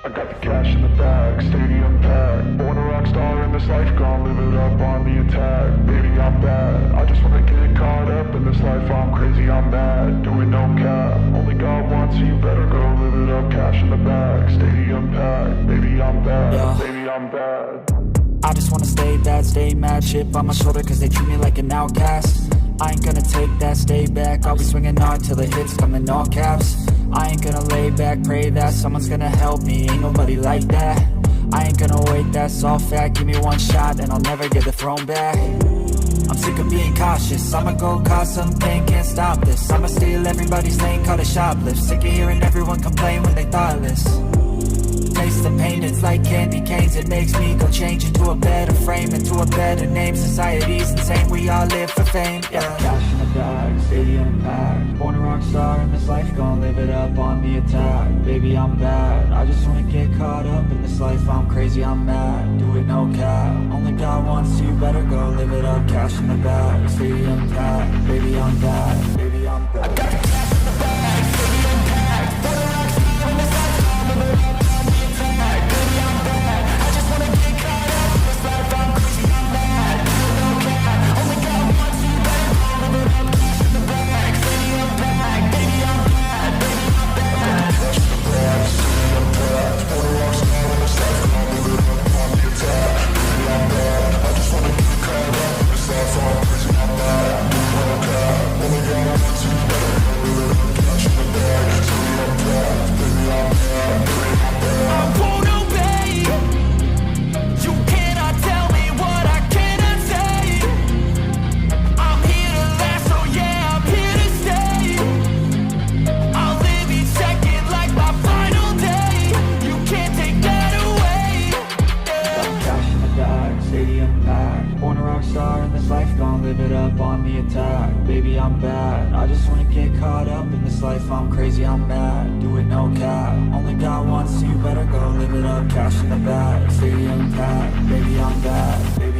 I got the cash in the bag, stadium packed. Born a rock star in this life, gon' live it up on the attack. Baby, I'm bad, I just wanna get caught up in this life. I'm crazy, I'm mad, doing no cap. Only God wants you, better go live it up. Cash in the bag, stadium packed. Baby, I'm bad, Yeah. baby, I'm bad. I just wanna stay bad, stay mad. Chip on my shoulder cause they treat me like an outcast. I ain't gonna take that, stay back. I'll be swinging hard till the hits come in all caps. I ain't gonna lay back, pray that someone's gonna help me. Ain't nobody like that. I ain't gonna wait, that's all fact. Give me one shot and I'll never get the throne back. I'm sick of being cautious. I'ma go cause something, can't stop this. I'ma steal everybody's lane, call it shoplift. Sick of hearing everyone complain when they thoughtless. Taste the pain, it's like candy canes. It makes me go change into a better frame, into a better name. Society's insane, we all live for fame, yeah. Cash in the bag, stadium packed. Born a rock star in this life, gon' live it up on the attack. Baby, I'm bad, I just wanna get caught up in this life. I'm crazy, I'm mad, do it no cap. Only God wants you, better go live it up. Cash in the bag, stadium packed. Baby, I'm bad, baby, I'm bad. I got the cash in the bag, stadium packed. Born a rock star in this life, gon' live it up. Baby, I'm bad, I just wanna get caught up in this life. I'm crazy, I'm mad, do it no cap. Only God wants you, better go live it up. Cash in the bag, stadium packed. Baby, I'm bad, baby.